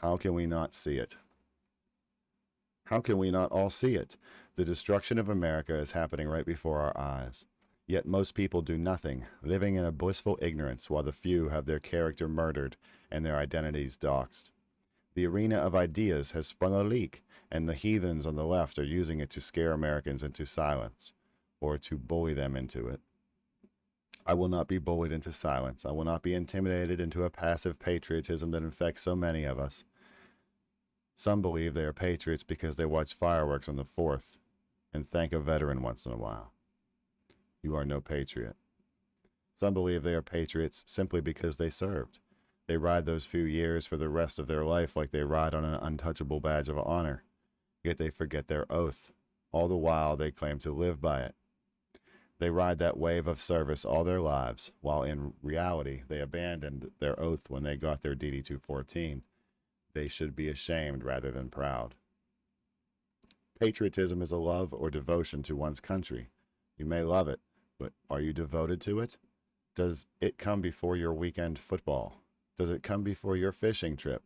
How can we not see it? How can we not all see it? The destruction of America is happening right before our eyes. Yet most people do nothing, living in a blissful ignorance while the few have their character murdered and their identities doxed. The arena of ideas has sprung a leak, and the heathens on the left are using it to scare Americans into silence, or to bully them into it. I will not be bullied into silence. I will not be intimidated into a passive patriotism that infects so many of us. Some believe they are patriots because they watch fireworks on the 4th and thank a veteran once in a while. You are no patriot. Some believe they are patriots simply because they served. They ride those few years for the rest of their life like they ride on an untouchable badge of honor. Yet they forget their oath. All the while they claim to live by it. They ride that wave of service all their lives, while in reality they abandoned their oath when they got their DD 214. They should be ashamed rather than proud. Patriotism is a love or devotion to one's country. You may love it, but are you devoted to it? Does it come before your weekend football? Does it come before your fishing trip?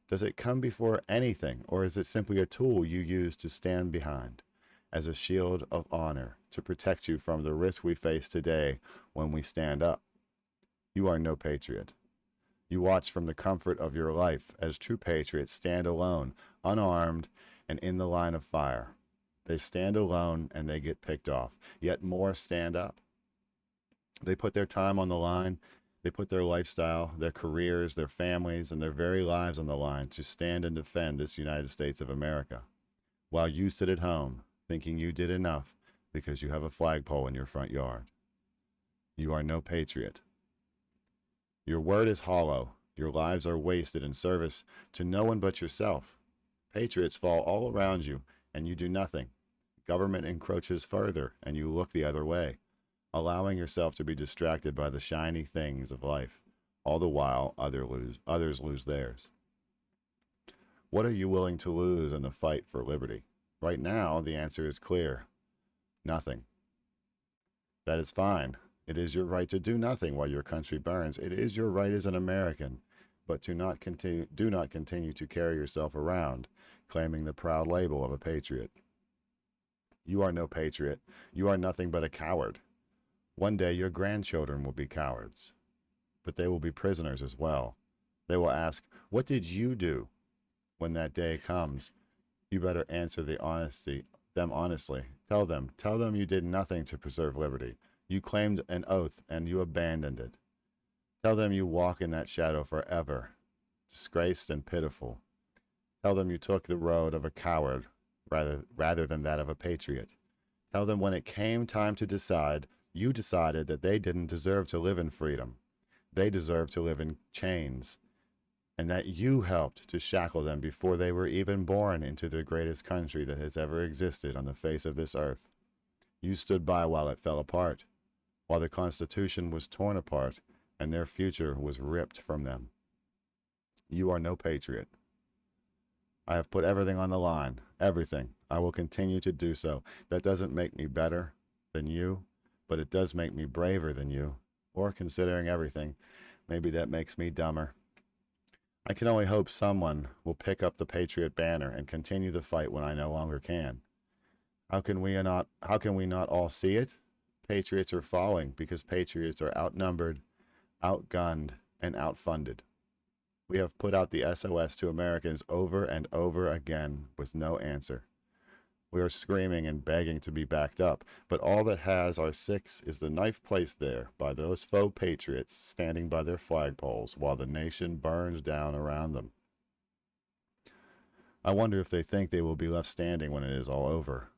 Does it come before anything, or is it simply a tool you use to stand behind, as a shield of honor to protect you from the risk we face today when we stand up? You are no patriot. You watch from the comfort of your life as true patriots stand alone, unarmed, and in the line of fire. They stand alone and they get picked off, yet more stand up. They put their time on the line. They put their lifestyle, their careers, their families, and their very lives on the line to stand and defend this United States of America, while you sit at home thinking you did enough because you have a flagpole in your front yard. You are no patriot. Your word is hollow. Your lives are wasted in service to no one but yourself. Patriots fall all around you, and you do nothing. Government encroaches further, and you look the other way, allowing yourself to be distracted by the shiny things of life, all the while others lose theirs. What are you willing to lose in the fight for liberty? Right now, the answer is clear. Nothing. That is fine. It is your right to do nothing while your country burns. It is your right as an American, but do not continue to carry yourself around, claiming the proud label of a patriot. You are no patriot. You are nothing but a coward. One day your grandchildren will be cowards, but they will be prisoners as well. They will ask, "What did you do?" When that day comes, you better answer them honestly. Tell them you did nothing to preserve liberty. You claimed an oath and you abandoned it. Tell them you walk in that shadow forever, disgraced and pitiful. Tell them you took the road of a coward rather than that of a patriot. Tell them when it came time to decide, you decided that they didn't deserve to live in freedom. They deserved to live in chains, and that you helped to shackle them before they were even born into the greatest country that has ever existed on the face of this earth. You stood by while it fell apart, while the Constitution was torn apart and their future was ripped from them. You are no patriot. I have put everything on the line, everything. I will continue to do so. That doesn't make me better than you, but it does make me braver than you. Or, considering everything, maybe that makes me dumber. I can only hope someone will pick up the Patriot banner and continue the fight when I no longer can. How can we not all see it? Patriots are falling because patriots are outnumbered, outgunned, and outfunded. We have put out the SOS to Americans over and over again with no answer. We are screaming and begging to be backed up, but all that has our six is the knife placed there by those faux patriots standing by their flagpoles while the nation burns down around them. I wonder if they think they will be left standing when it is all over.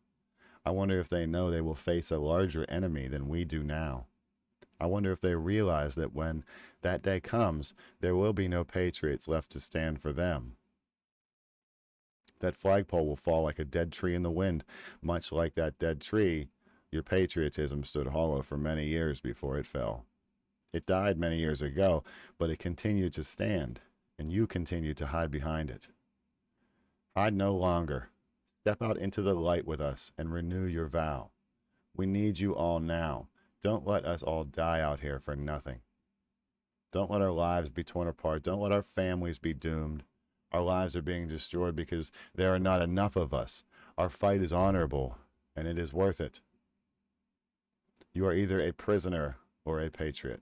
I wonder if they know they will face a larger enemy than we do now. I wonder if they realize that when that day comes, there will be no patriots left to stand for them. That flagpole will fall like a dead tree in the wind, much like that dead tree. Your patriotism stood hollow for many years before it fell. It died many years ago, but it continued to stand, and you continued to hide behind it. Hide no longer. Step out into the light with us and renew your vow. We need you all now. Don't let us all die out here for nothing. Don't let our lives be torn apart. Don't let our families be doomed. Our lives are being destroyed because there are not enough of us. Our fight is honorable, and it is worth it. You are either a prisoner or a patriot.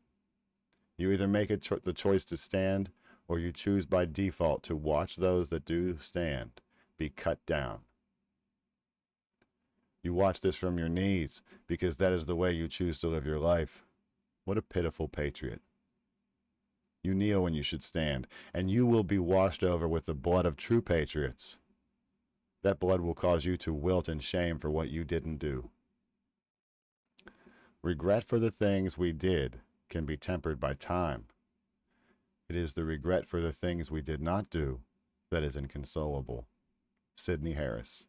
You either make the choice to stand, or you choose by default to watch those that do stand be cut down. You watch this from your knees because that is the way you choose to live your life. What a pitiful patriot. You kneel when you should stand, and you will be washed over with the blood of true patriots. That blood will cause you to wilt in shame for what you didn't do. Regret for the things we did can be tempered by time. It is the regret for the things we did not do that is inconsolable. Sidney Harris.